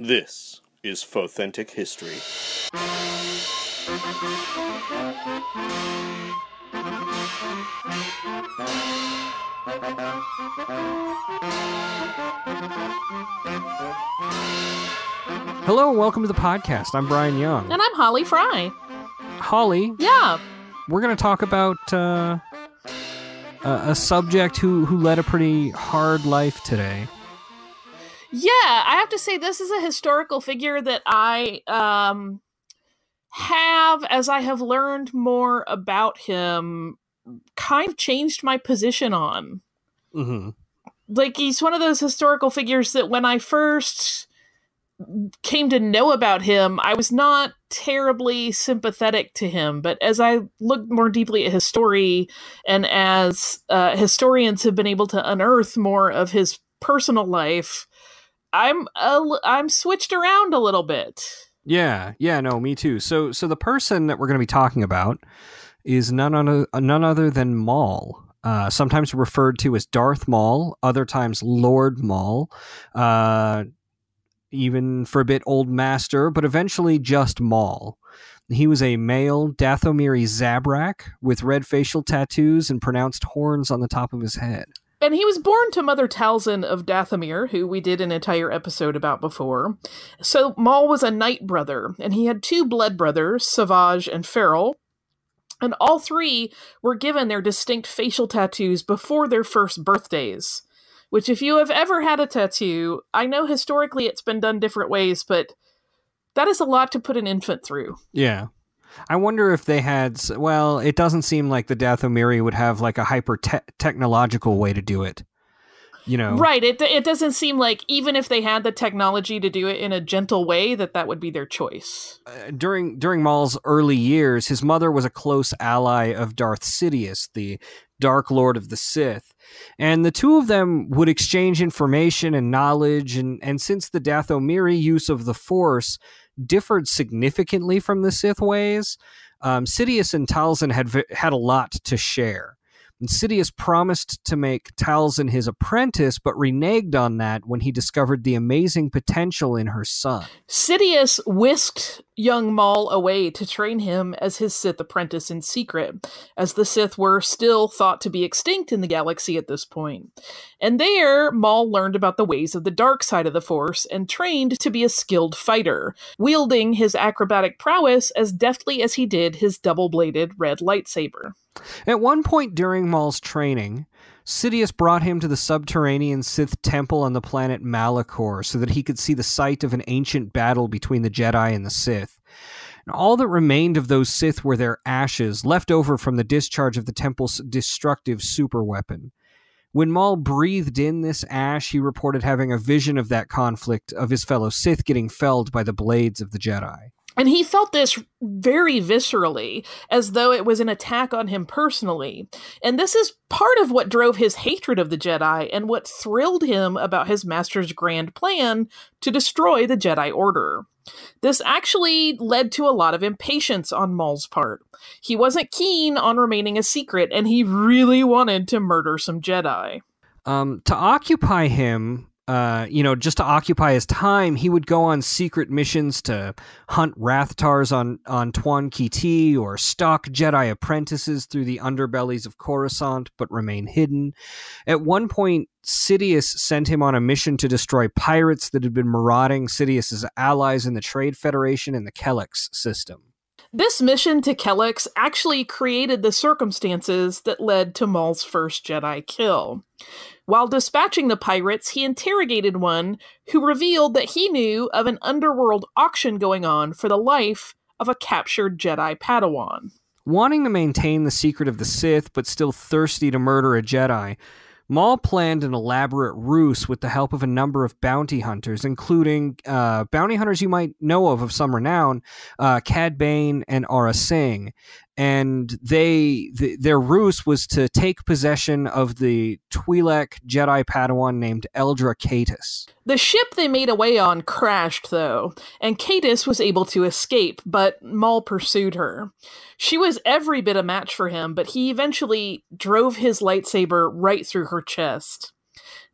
This is Fothentic History. Hello and welcome to the podcast. I'm Brian Young. And I'm Holly Fry. Holly? Yeah. We're going to talk about a subject who led a pretty hard life today. Yeah, I have to say this is a historical figure that I have, as I have learned more about him, kind of changed my position on. Mm-hmm. Like, he's one of those historical figures that when I first came to know about him, I was not terribly sympathetic to him. But as I looked more deeply at his story, and as historians have been able to unearth more of his personal life, I'm switched around a little bit. Yeah, no, me too. So the person that we're going to be talking about is none other than Maul. Sometimes referred to as Darth Maul, other times Lord Maul, even for a bit Old Master, but eventually just Maul. He was a male Dathomiri Zabrak with red facial tattoos and pronounced horns on the top of his head. And he was born to Mother Talzin of Dathomir, who we did an entire episode about before. So Maul was a Night Brother, and he had two blood brothers, Savage and Feral. And all three were given their distinct facial tattoos before their first birthdays. Which, if you have ever had a tattoo, I know historically it's been done different ways, but that is a lot to put an infant through. Yeah. I wonder if they had, well, it doesn't seem like the Dathomiri would have like a hyper-technological way to do it, you know? Right, it doesn't seem like even if they had the technology to do it in a gentle way, that would be their choice. During Maul's early years, his mother was a close ally of Darth Sidious, the Dark Lord of the Sith, and the two of them would exchange information and knowledge, and since the Dathomiri use of the Force differed significantly from the Sith ways, Sidious and Talzin had a lot to share. And Sidious promised to make Talzin his apprentice, but reneged on that when he discovered the amazing potential in her son. Sidious whisked young Maul away to train him as his Sith apprentice in secret, as the Sith were still thought to be extinct in the galaxy at this point. And there, Maul learned about the ways of the dark side of the Force and trained to be a skilled fighter, wielding his acrobatic prowess as deftly as he did his double-bladed red lightsaber. At one point during Maul's training, Sidious brought him to the subterranean Sith temple on the planet Malachor so that he could see the site of an ancient battle between the Jedi and the Sith. And all that remained of those Sith were their ashes, left over from the discharge of the temple's destructive superweapon. When Maul breathed in this ash, he reported having a vision of that conflict of his fellow Sith getting felled by the blades of the Jedi. And he felt this very viscerally, as though it was an attack on him personally. And this is part of what drove his hatred of the Jedi and what thrilled him about his master's grand plan to destroy the Jedi Order. This actually led to a lot of impatience on Maul's part. He wasn't keen on remaining a secret, and he really wanted to murder some Jedi. To occupy him, just to occupy his time, he would go on secret missions to hunt Rathtars on Tuan Kiti or stalk Jedi apprentices through the underbellies of Coruscant, but remain hidden. At one point, Sidious sent him on a mission to destroy pirates that had been marauding Sidious's allies in the Trade Federation and the Kellex system. This mission to Kellex actually created the circumstances that led to Maul's first Jedi kill. While dispatching the pirates, he interrogated one who revealed that he knew of an underworld auction going on for the life of a captured Jedi Padawan. Wanting to maintain the secret of the Sith, but still thirsty to murder a Jedi, Maul planned an elaborate ruse with the help of a number of bounty hunters, including bounty hunters you might know of some renown, Cad Bane and Aurra Sing. And their ruse was to take possession of the Twi'lek Jedi Padawan named Eldra Catus. The ship they made away on crashed, though, and Catus was able to escape, but Maul pursued her. She was every bit a match for him, but he eventually drove his lightsaber right through her chest.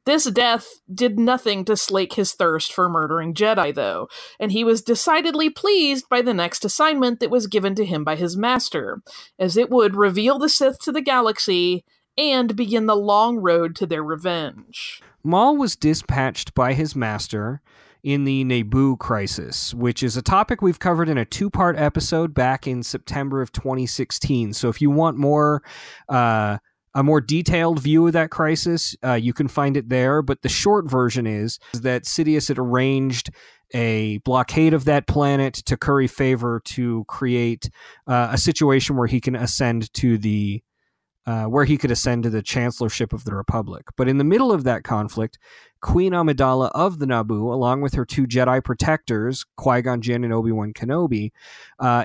This death did nothing to slake his thirst for murdering Jedi, though, and he was decidedly pleased by the next assignment that was given to him by his master, as it would reveal the Sith to the galaxy and begin the long road to their revenge. Maul was dispatched by his master in the Naboo Crisis, which is a topic we've covered in a 2-part episode back in September of 2016. So if you want a more detailed view of that crisis, you can find it there. But the short version is that Sidious had arranged a blockade of that planet to curry favor to create a situation where he can ascend to the chancellorship of the Republic. But in the middle of that conflict, Queen Amidala of the Naboo, along with her 2 Jedi protectors, Qui-Gon Jinn and Obi-Wan Kenobi,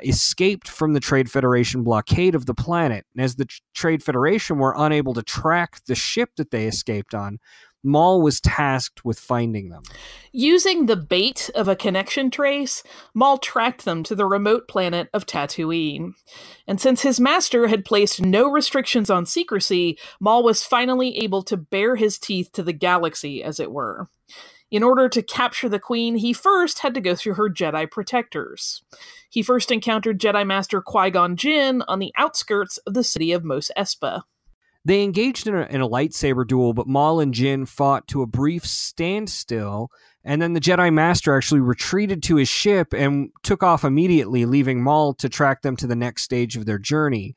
escaped from the Trade Federation blockade of the planet. And as the Trade Federation were unable to track the ship that they escaped on, Maul was tasked with finding them. Using the bait of a connection trace, Maul tracked them to the remote planet of Tatooine. And since his master had placed no restrictions on secrecy, Maul was finally able to bare his teeth to the galaxy, as it were. In order to capture the Queen, he first had to go through her Jedi protectors. He first encountered Jedi Master Qui-Gon Jinn on the outskirts of the city of Mos Espa. They engaged in a lightsaber duel, but Maul and Jinn fought to a brief standstill, and then the Jedi Master actually retreated to his ship and took off immediately, leaving Maul to track them to the next stage of their journey.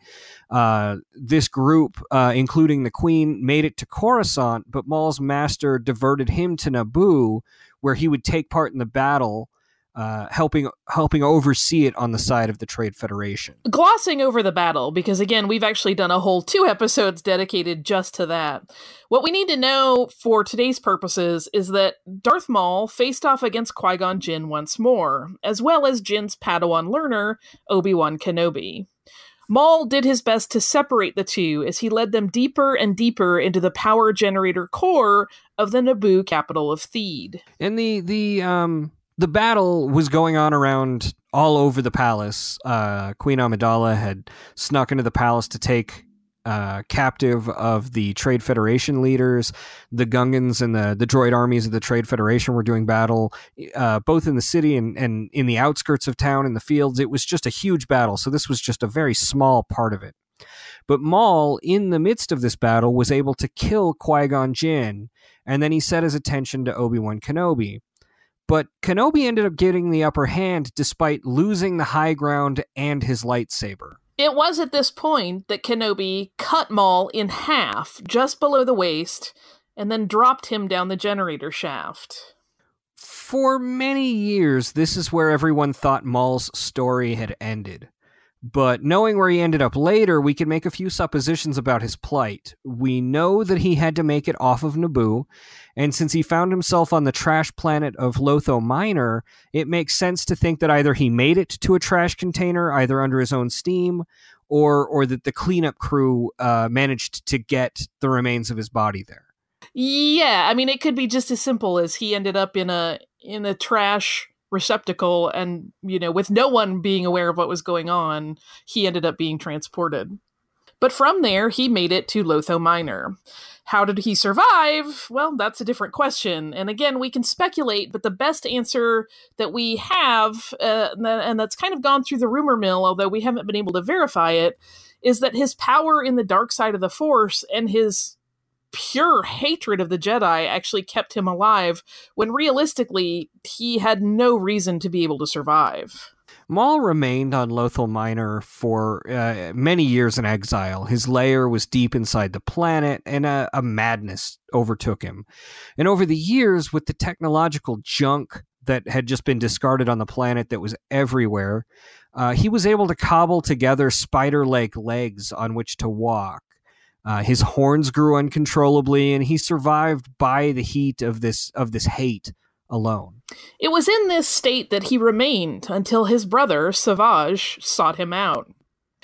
This group, including the Queen, made it to Coruscant, but Maul's master diverted him to Naboo, where he would take part in the battle, helping oversee it on the side of the Trade Federation. Glossing over the battle, because again, we've actually done a whole 2 episodes dedicated just to that. What we need to know for today's purposes is that Darth Maul faced off against Qui-Gon Jinn once more, as well as Jinn's Padawan learner, Obi-Wan Kenobi. Maul did his best to separate the 2 as he led them deeper and deeper into the power generator core of the Naboo capital of Theed. And the battle was going on around all over the palace. Queen Amidala had snuck into the palace to take captive of the Trade Federation leaders. The Gungans and the droid armies of the Trade Federation were doing battle, both in the city and in the outskirts of town, in the fields. It was just a huge battle, so this was just a very small part of it. But Maul, in the midst of this battle, was able to kill Qui-Gon Jinn, and then he set his attention to Obi-Wan Kenobi. But Kenobi ended up getting the upper hand despite losing the high ground and his lightsaber. It was at this point that Kenobi cut Maul in half, just below the waist, and then dropped him down the generator shaft. For many years, this is where everyone thought Maul's story had ended. But knowing where he ended up later, we can make a few suppositions about his plight. We know that he had to make it off of Naboo, and since he found himself on the trash planet of Lotho Minor, it makes sense to think that either he made it to a trash container, either under his own steam, or that the cleanup crew managed to get the remains of his body there. Yeah, I mean, it could be just as simple as he ended up in a trash receptacle, and with no one being aware of what was going on, he ended up being transported. But from there, he made it to Lotho Minor. How did he survive? Well, that's a different question. And again, we can speculate, but the best answer that we have, and that's kind of gone through the rumor mill, although we haven't been able to verify it, is that his power in the dark side of the Force and his pure hatred of the Jedi actually kept him alive, when realistically, he had no reason to be able to survive. Maul remained on Lothal Minor for many years in exile. His lair was deep inside the planet, and a madness overtook him. And over the years, with the technological junk that had just been discarded on the planet that was everywhere, he was able to cobble together spider-like legs on which to walk. His horns grew uncontrollably, and he survived by the heat of this hate alone. It was in this state that he remained until his brother, Savage, sought him out.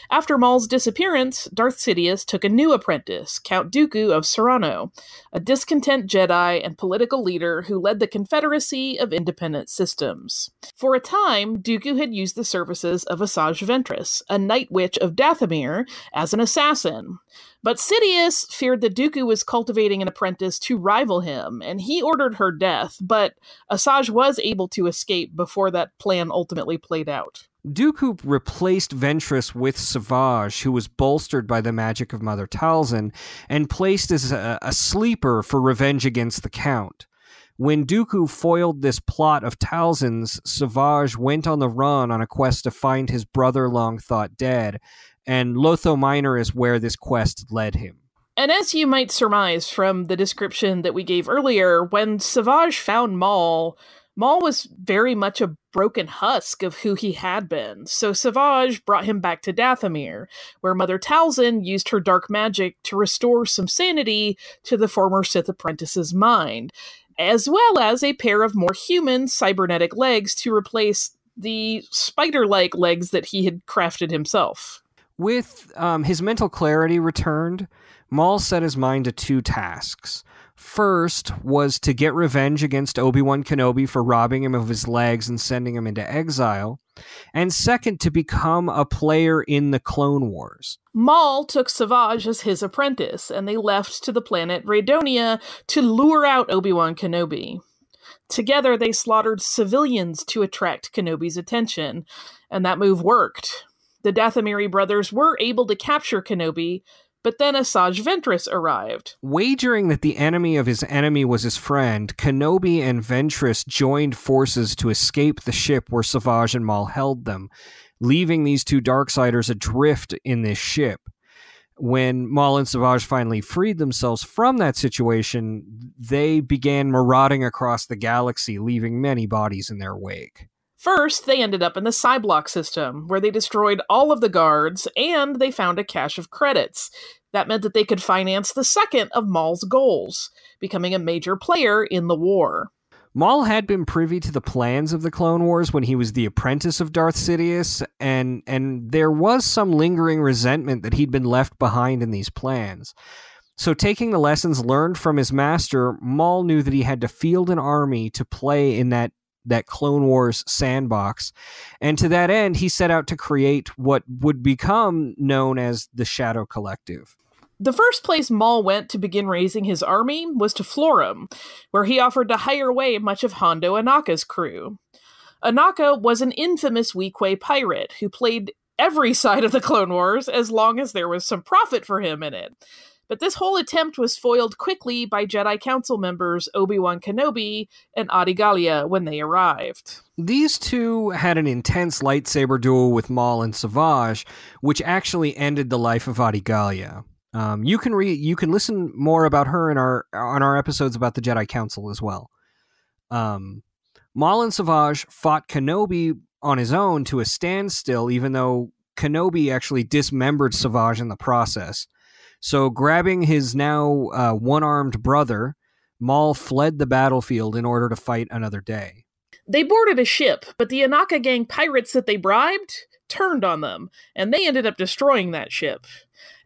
After Maul's disappearance, Darth Sidious took a new apprentice, Count Dooku of Serrano, a discontent Jedi and political leader who led the Confederacy of Independent Systems. For a time, Dooku had used the services of Asajj Ventress, a Night Witch of Dathomir, as an assassin. But Sidious feared that Dooku was cultivating an apprentice to rival him, and he ordered her death, but Asajj was able to escape before that plan ultimately played out. Dooku replaced Ventress with Savage, who was bolstered by the magic of Mother Talzin, and placed as a sleeper for revenge against the Count. When Dooku foiled this plot of Talzin's, Savage went on the run on a quest to find his brother long thought dead, and Lotho Minor is where this quest led him. And as you might surmise from the description that we gave earlier, when Savage found Maul was very much a broken husk of who he had been, so Savage brought him back to Dathomir, where Mother Talzin used her dark magic to restore some sanity to the former Sith apprentice's mind, as well as a pair of more human cybernetic legs to replace the spider-like legs that he had crafted himself. With his mental clarity returned, Maul set his mind to two tasks. First was to get revenge against Obi-Wan Kenobi for robbing him of his legs and sending him into exile, and second, to become a player in the Clone Wars. Maul took Savage as his apprentice, and they left to the planet Raydonia to lure out Obi-Wan Kenobi. Together, they slaughtered civilians to attract Kenobi's attention, and that move worked. The Dathomiri brothers were able to capture Kenobi, but then Asajj Ventress arrived. Wagering that the enemy of his enemy was his friend, Kenobi and Ventress joined forces to escape the ship where Savage and Maul held them, leaving these two Darksiders adrift in this ship. When Maul and Savage finally freed themselves from that situation, they began marauding across the galaxy, leaving many bodies in their wake. First, they ended up in the Cyblock system, where they destroyed all of the guards, and they found a cache of credits. That meant that they could finance the second of Maul's goals, becoming a major player in the war. Maul had been privy to the plans of the Clone Wars when he was the apprentice of Darth Sidious, and there was some lingering resentment that he'd been left behind in these plans. So taking the lessons learned from his master, Maul knew that he had to field an army to play in that Clone Wars sandbox. And to that end, he set out to create what would become known as the Shadow Collective. The first place Maul went to begin raising his army was to Florum, where he offered to hire away much of Hondo Anaka's crew. Anaka was an infamous Weequay pirate who played every side of the Clone Wars as long as there was some profit for him in it. But this whole attempt was foiled quickly by Jedi Council members Obi-Wan Kenobi and Adi Gallia when they arrived. These two had an intense lightsaber duel with Maul and Savage, which actually ended the life of Adi Gallia. You can listen more about her on our episodes about the Jedi Council as well. Maul and Savage fought Kenobi on his own to a standstill, even though Kenobi actually dismembered Savage in the process. So grabbing his now one-armed brother, Maul fled the battlefield in order to fight another day. They boarded a ship, but the Anaka gang pirates that they bribed turned on them, and they ended up destroying that ship.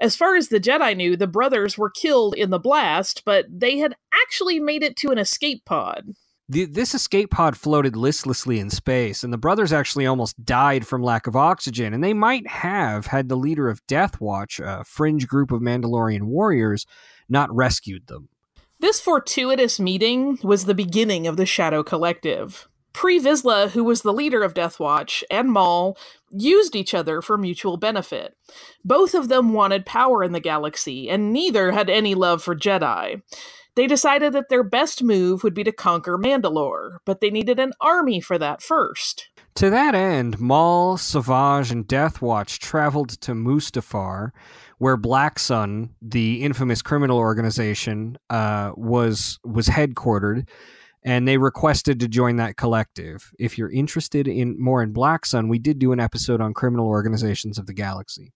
As far as the Jedi knew, the brothers were killed in the blast, but they had actually made it to an escape pod. This escape pod floated listlessly in space, and the brothers actually almost died from lack of oxygen, and they might have had the leader of Death Watch, a fringe group of Mandalorian warriors, not rescued them. This fortuitous meeting was the beginning of the Shadow Collective. Pre Vizsla, who was the leader of Death Watch, and Maul used each other for mutual benefit. Both of them wanted power in the galaxy, and neither had any love for Jedi. They decided that their best move would be to conquer Mandalore, but they needed an army for that first. To that end, Maul, Savage, and Death Watch traveled to Mustafar, where Black Sun, the infamous criminal organization, was headquartered, and they requested to join that collective. If you're interested in more in Black Sun, we did do an episode on criminal organizations of the galaxy.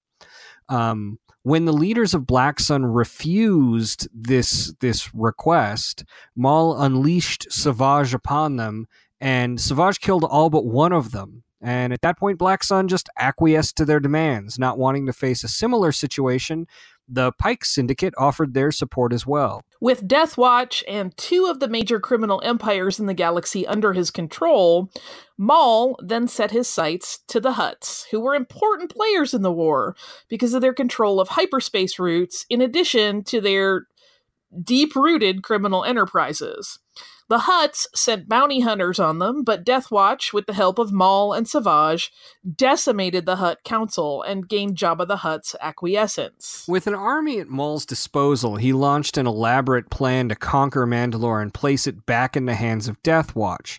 When the leaders of Black Sun refused this request, Maul unleashed Savage upon them, and Savage killed all but one of them. And at that point, Black Sun just acquiesced to their demands. Not wanting to face a similar situation, the Pike Syndicate offered their support as well. With Death Watch and two of the major criminal empires in the galaxy under his control, Maul then set his sights to the Hutts, who were important players in the war because of their control of hyperspace routes, in addition to their deep-rooted criminal enterprises. The Hutts sent bounty hunters on them, but Death Watch, with the help of Maul and Savage, decimated the Hutt Council and gained Jabba the Hutt's acquiescence. With an army at Maul's disposal, he launched an elaborate plan to conquer Mandalore and place it back in the hands of Death Watch.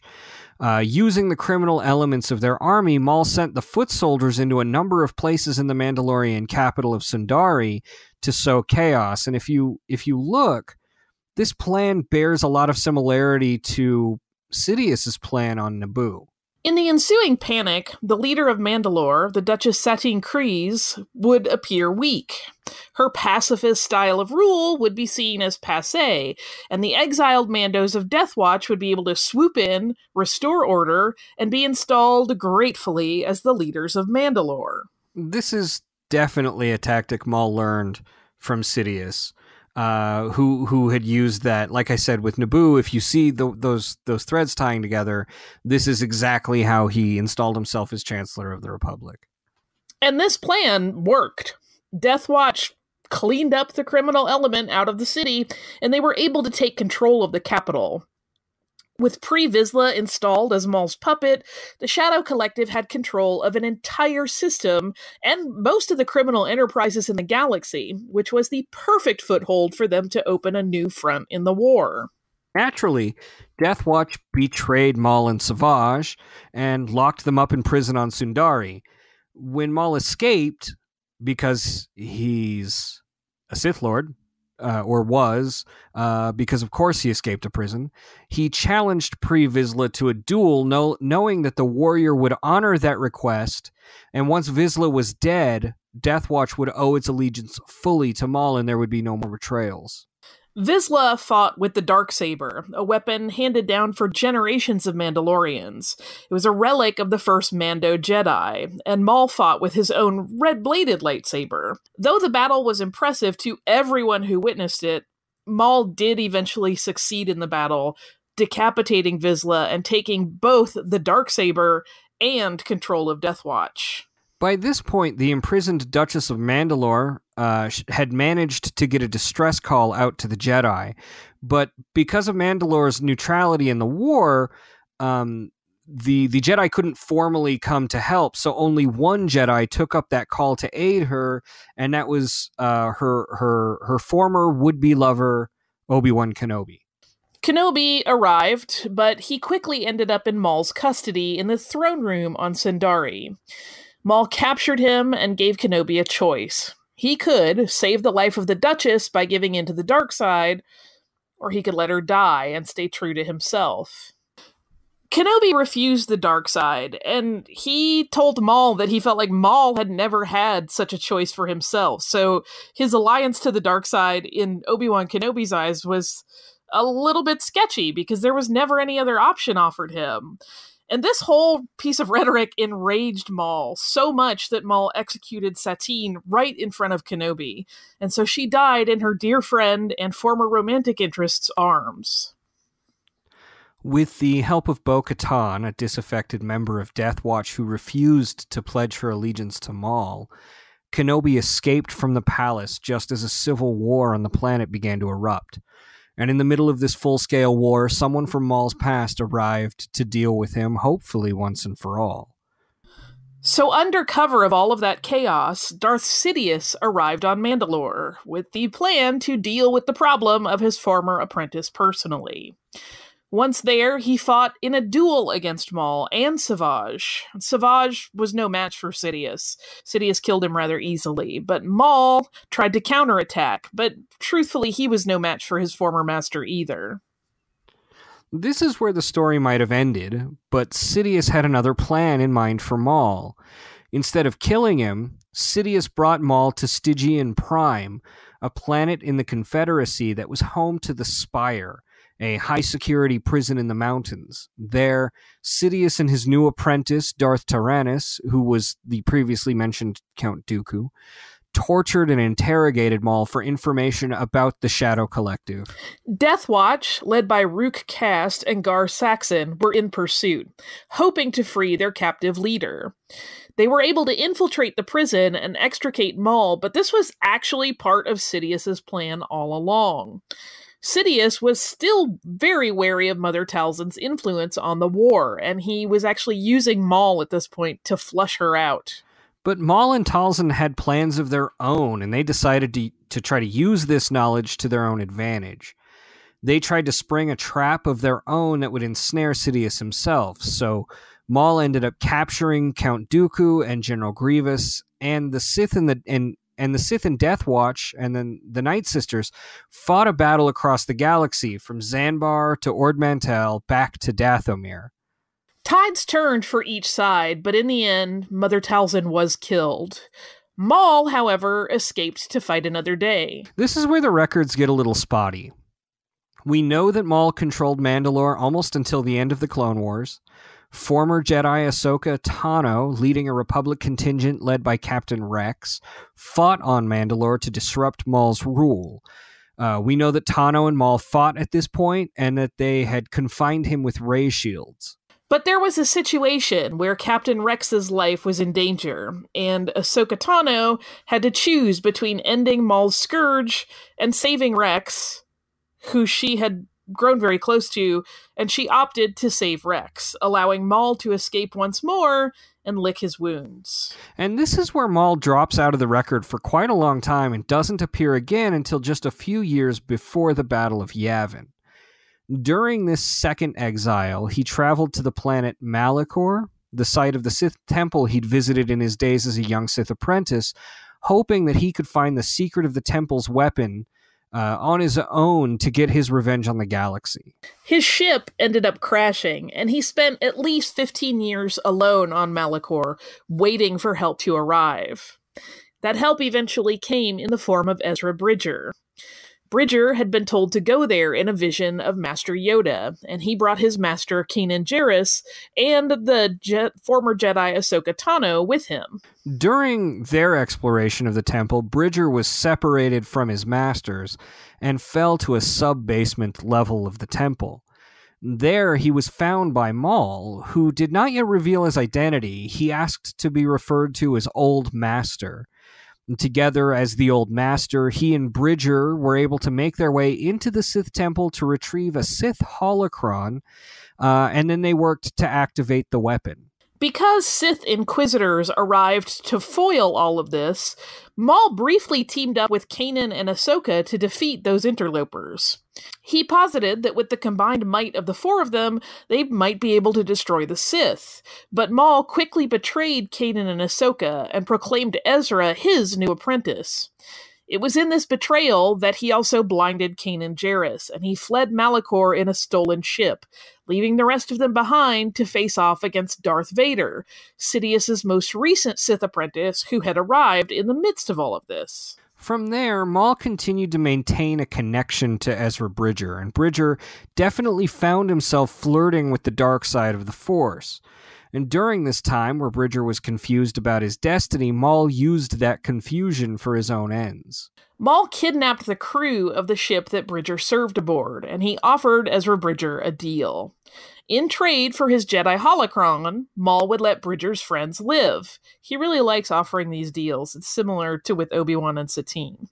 Using the criminal elements of their army, Maul sent the foot soldiers into a number of places in the Mandalorian capital of Sundari to sow chaos. And if you look, this plan bears a lot of similarity to Sidious's plan on Naboo. In the ensuing panic, the leader of Mandalore, the Duchess Satine Kryze, would appear weak. Her pacifist style of rule would be seen as passé, and the exiled Mandos of Death Watch would be able to swoop in, restore order, and be installed gratefully as the leaders of Mandalore. This is definitely a tactic Maul learned from Sidious. Who had used that, like I said, with Naboo. If you see those threads tying together, this is exactly how he installed himself as Chancellor of the Republic. And this plan worked. Death Watch cleaned up the criminal element out of the city, and they were able to take control of the capital. With Pre Vizsla installed as Maul's puppet, the Shadow Collective had control of an entire system and most of the criminal enterprises in the galaxy, which was the perfect foothold for them to open a new front in the war. Naturally, Death Watch betrayed Maul and Savage and locked them up in prison on Sundari. When Maul escaped, because he's a Sith Lord, or was, because of course he escaped a prison, he challenged Pre Vizsla to a duel, knowing that the warrior would honor that request, and once Vizsla was dead, Death Watch would owe its allegiance fully to Maul, and there would be no more betrayals. Vizsla fought with the Darksaber, a weapon handed down for generations of Mandalorians. It was a relic of the first Mando Jedi, and Maul fought with his own red-bladed lightsaber. Though the battle was impressive to everyone who witnessed it, Maul did eventually succeed in the battle, decapitating Vizsla and taking both the Darksaber and control of Death Watch. By this point, the imprisoned Duchess of Mandalore had managed to get a distress call out to the Jedi, but because of Mandalore's neutrality in the war, the Jedi couldn't formally come to help, so only one Jedi took up that call to aid her, and that was her former would-be lover, Obi-Wan Kenobi. Kenobi arrived, but he quickly ended up in Maul's custody in the throne room on Sundari. Maul captured him and gave Kenobi a choice. He could save the life of the Duchess by giving in to the dark side, or he could let her die and stay true to himself. Kenobi refused the dark side, and he told Maul that he felt like Maul had never had such a choice for himself, so his alliance to the dark side in Obi-Wan Kenobi's eyes was a little bit sketchy because there was never any other option offered him. And this whole piece of rhetoric enraged Maul so much that Maul executed Satine right in front of Kenobi, and so she died in her dear friend and former romantic interest's arms. With the help of Bo-Katan, a disaffected member of Death Watch who refused to pledge her allegiance to Maul, Kenobi escaped from the palace just as a civil war on the planet began to erupt. And in the middle of this full-scale war, someone from Maul's past arrived to deal with him, hopefully once and for all. So under cover of all of that chaos, Darth Sidious arrived on Mandalore, with the plan to deal with the problem of his former apprentice personally. Once there, he fought in a duel against Maul and Savage. Savage was no match for Sidious. Sidious killed him rather easily, but Maul tried to counterattack, but truthfully, he was no match for his former master either. This is where the story might have ended, but Sidious had another plan in mind for Maul. Instead of killing him, Sidious brought Maul to Stygian Prime, a planet in the Confederacy that was home to the Spire, a high-security prison in the mountains. There, Sidious and his new apprentice, Darth Tyrannus, who was the previously mentioned Count Dooku, tortured and interrogated Maul for information about the Shadow Collective. Death Watch, led by Rook Kast and Gar Saxon, were in pursuit, hoping to free their captive leader. They were able to infiltrate the prison and extricate Maul, but this was actually part of Sidious's plan all along. Sidious was still very wary of Mother Talzin's influence on the war, and he was actually using Maul at this point to flush her out. But Maul and Talzin had plans of their own, and they decided to try to use this knowledge to their own advantage. They tried to spring a trap of their own that would ensnare Sidious himself, so Maul ended up capturing Count Dooku and General Grievous, and the Sith and Death Watch, and then the Night Sisters fought a battle across the galaxy from Zanbar to Ord Mantell back to Dathomir. Tides turned for each side, but in the end, Mother Talzin was killed. Maul, however, escaped to fight another day. This is where the records get a little spotty. We know that Maul controlled Mandalore almost until the end of the Clone Wars. Former Jedi Ahsoka Tano, leading a Republic contingent led by Captain Rex, fought on Mandalore to disrupt Maul's rule. We know that Tano and Maul fought at this point, and that they had confined him with ray shields. But there was a situation where Captain Rex's life was in danger, and Ahsoka Tano had to choose between ending Maul's scourge and saving Rex, who she had grown very close to, and she opted to save Rex, allowing Maul to escape once more and lick his wounds. And this is where Maul drops out of the record for quite a long time and doesn't appear again until just a few years before the Battle of Yavin. During this second exile, he traveled to the planet Malachor, the site of the Sith temple he'd visited in his days as a young Sith apprentice, hoping that he could find the secret of the temple's weapon on his own to get his revenge on the galaxy. His ship ended up crashing, and he spent at least 15 years alone on Malachor, waiting for help to arrive. That help eventually came in the form of Ezra Bridger. Bridger had been told to go there in a vision of Master Yoda, and he brought his master Kanan Jarrus and the former Jedi Ahsoka Tano with him. During their exploration of the temple, Bridger was separated from his masters and fell to a sub-basement level of the temple. There, he was found by Maul, who did not yet reveal his identity. He asked to be referred to as Old Master. Together as the Old Master, he and Bridger were able to make their way into the Sith Temple to retrieve a Sith holocron, and then they worked to activate the weapon. Because Sith Inquisitors arrived to foil all of this, Maul briefly teamed up with Kanan and Ahsoka to defeat those interlopers. He posited that with the combined might of the four of them, they might be able to destroy the Sith, but Maul quickly betrayed Kanan and Ahsoka and proclaimed Ezra his new apprentice. It was in this betrayal that he also blinded Kanan Jarrus, and he fled Malachor in a stolen ship, leaving the rest of them behind to face off against Darth Vader, Sidious's most recent Sith apprentice, who had arrived in the midst of all of this. From there, Maul continued to maintain a connection to Ezra Bridger, and Bridger definitely found himself flirting with the dark side of the Force. And during this time, where Bridger was confused about his destiny, Maul used that confusion for his own ends. Maul kidnapped the crew of the ship that Bridger served aboard, and he offered Ezra Bridger a deal. In trade for his Jedi holocron, Maul would let Bridger's friends live. He really likes offering these deals. It's similar to with Obi-Wan and Satine.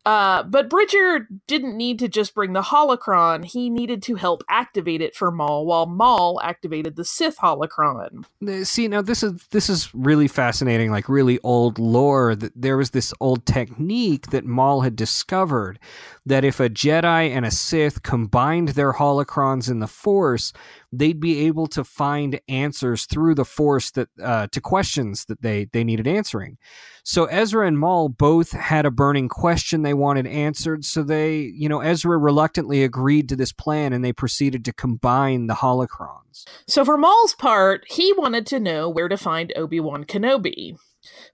But Bridger didn't need to just bring the holocron. He needed to help activate it for Maul, while Maul activated the Sith holocron. See, now this is really fascinating, like really old lore. That there was this old technique that Maul had discovered, that if a Jedi and a Sith combined their holocrons in the Force, they'd be able to find answers through the Force that to questions that they needed answering. So Ezra and Maul both had a burning question they wanted answered, so Ezra reluctantly agreed to this plan, and they proceeded to combine the holocrons. So for Maul's part, he wanted to know where to find Obi-Wan Kenobi.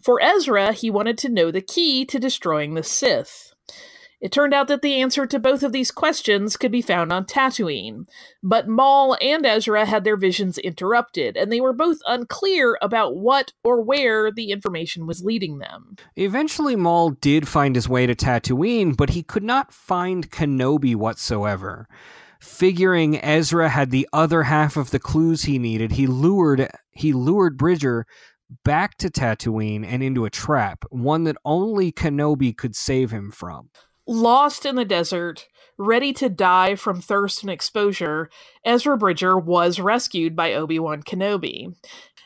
For Ezra, he wanted to know the key to destroying the Sith. It turned out that the answer to both of these questions could be found on Tatooine, but Maul and Ezra had their visions interrupted, and they were both unclear about what or where the information was leading them. Eventually, Maul did find his way to Tatooine, but he could not find Kenobi whatsoever. Figuring Ezra had the other half of the clues he needed, he lured Bridger back to Tatooine and into a trap, one that only Kenobi could save him from. Lost in the desert, ready to die from thirst and exposure, Ezra Bridger was rescued by Obi-Wan Kenobi.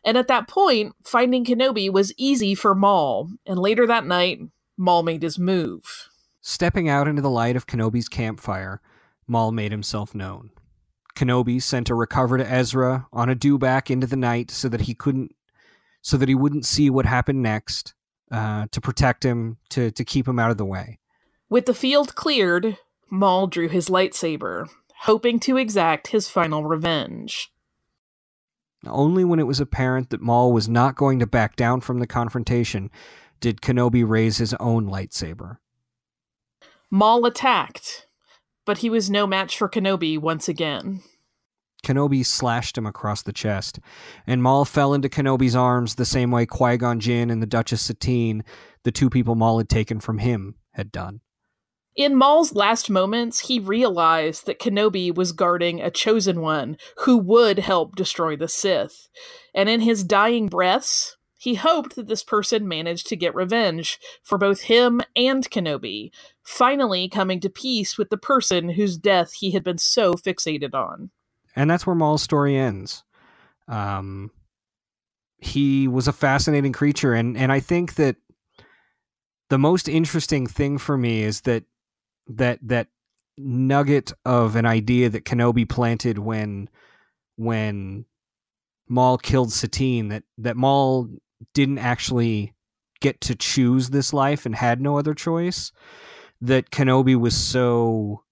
And at that point, finding Kenobi was easy for Maul, and later that night, Maul made his move. Stepping out into the light of Kenobi's campfire, Maul made himself known. Kenobi sent a recover to Ezra on a dewback into the night so that he wouldn't see what happened next, to protect him, to keep him out of the way. With the field cleared, Maul drew his lightsaber, hoping to exact his final revenge. Only when it was apparent that Maul was not going to back down from the confrontation did Kenobi raise his own lightsaber. Maul attacked, but he was no match for Kenobi once again. Kenobi slashed him across the chest, and Maul fell into Kenobi's arms the same way Qui-Gon Jinn and the Duchess Satine, the two people Maul had taken from him, had done. In Maul's last moments, he realized that Kenobi was guarding a chosen one who would help destroy the Sith. And in his dying breaths, he hoped that this person managed to get revenge for both him and Kenobi, finally coming to peace with the person whose death he had been so fixated on. And that's where Maul's story ends. He was a fascinating creature, and I think that the most interesting thing for me is that nugget of an idea that Kenobi planted when Maul killed Satine, that Maul didn't actually get to choose this life and had no other choice, that Kenobi was so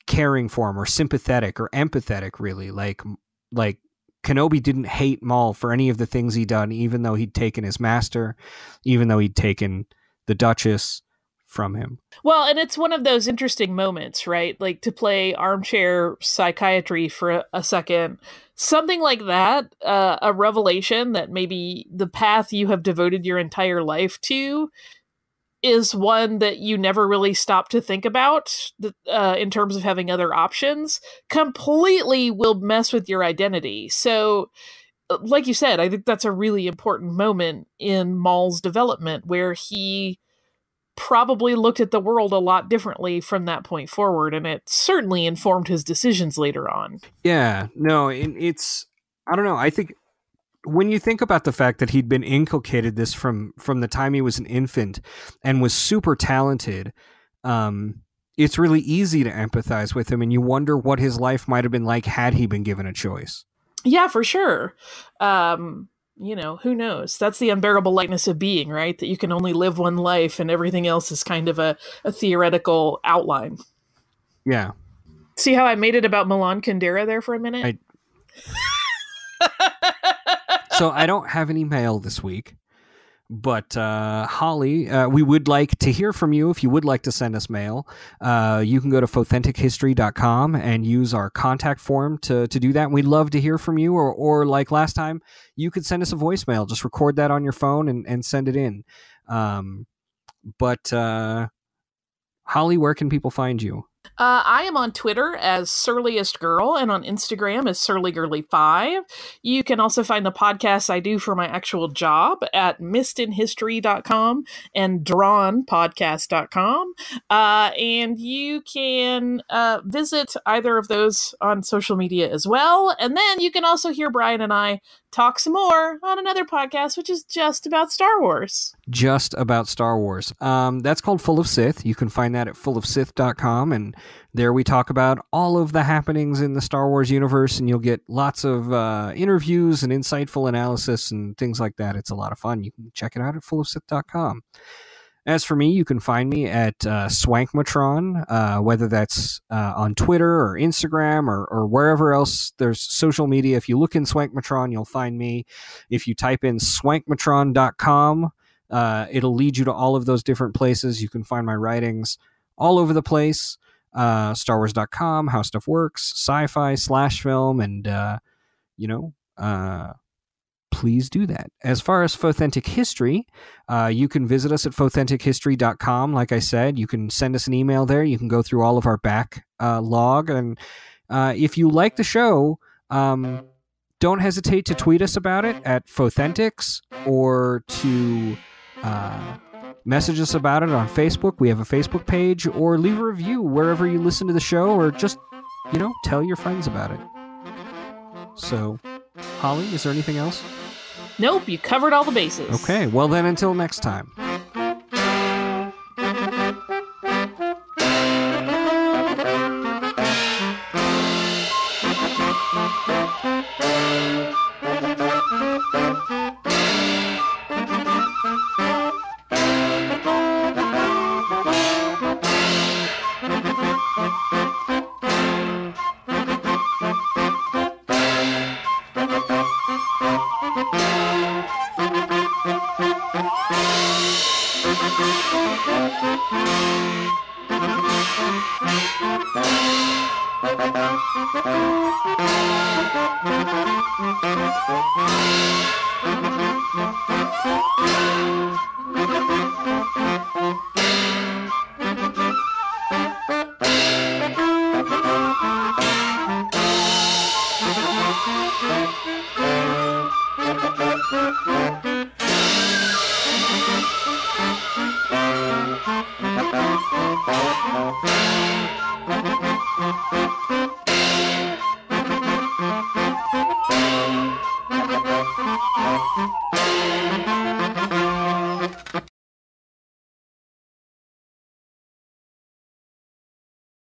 caring for him, or sympathetic, or empathetic, really. Like Kenobi didn't hate Maul for any of the things he'd done, even though he'd taken his master, even though he'd taken the Duchess from him. Well, and it's one of those interesting moments, right? Like, to play armchair psychiatry for a second, something like that, a revelation that maybe the path you have devoted your entire life to is one that you never really stop to think about in terms of having other options, completely will mess with your identity. So, like you said, I think that's a really important moment in Maul's development, where he probably looked at the world a lot differently from that point forward, and it certainly informed his decisions later on. Yeah, no, it's, I don't know, I think when you think about the fact that he'd been inculcated this from the time he was an infant and was super talented, it's really easy to empathize with him, and you wonder what his life might have been like had he been given a choice. Yeah, for sure. Who knows? That's the unbearable lightness of being, right? That you can only live one life and everything else is kind of a theoretical outline. Yeah. See how I made it about Milan Kundera there for a minute? So I don't have any mail this week, but Holly, we would like to hear from you. If you would like to send us mail, you can go to fauthentichistory.com and use our contact form to do that. And we'd love to hear from you, or like last time, you could send us a voicemail. Just record that on your phone and send it in. But Holly, where can people find you? I am on Twitter as Surliest Girl and on Instagram as SurlyGirly5. You can also find the podcasts I do for my actual job at missedinhistory.com and drawnpodcast.com. And you can visit either of those on social media as well. And then you can also hear Brian and I talk some more on another podcast, which is just about Star Wars. Just about Star Wars. That's called Full of Sith. You can find that at fullofsith.com, and there we talk about all of the happenings in the Star Wars universe, and you'll get lots of interviews and insightful analysis and things like that. It's a lot of fun. You can check it out at fullofsith.com. As for me, you can find me at Swankmatron, whether that's on Twitter or Instagram or wherever else there's social media. If you look in Swankmatron, you'll find me. If you type in swankmatron.com, It'll lead you to all of those different places. You can find my writings all over the place. StarWars.com, How Stuff Works, Sci-Fi, /film, and, please do that. As far as Fothentic History, you can visit us at fothentichistory.com. Like I said, you can send us an email there. You can go through all of our back log. And if you like the show, don't hesitate to tweet us about it at Fothentics, or to message us about it on Facebook. We have a Facebook page, or leave a review wherever you listen to the show, or just, tell your friends about it. So, Holly, is there anything else? Nope, you covered all the bases. Okay, well then, until next time.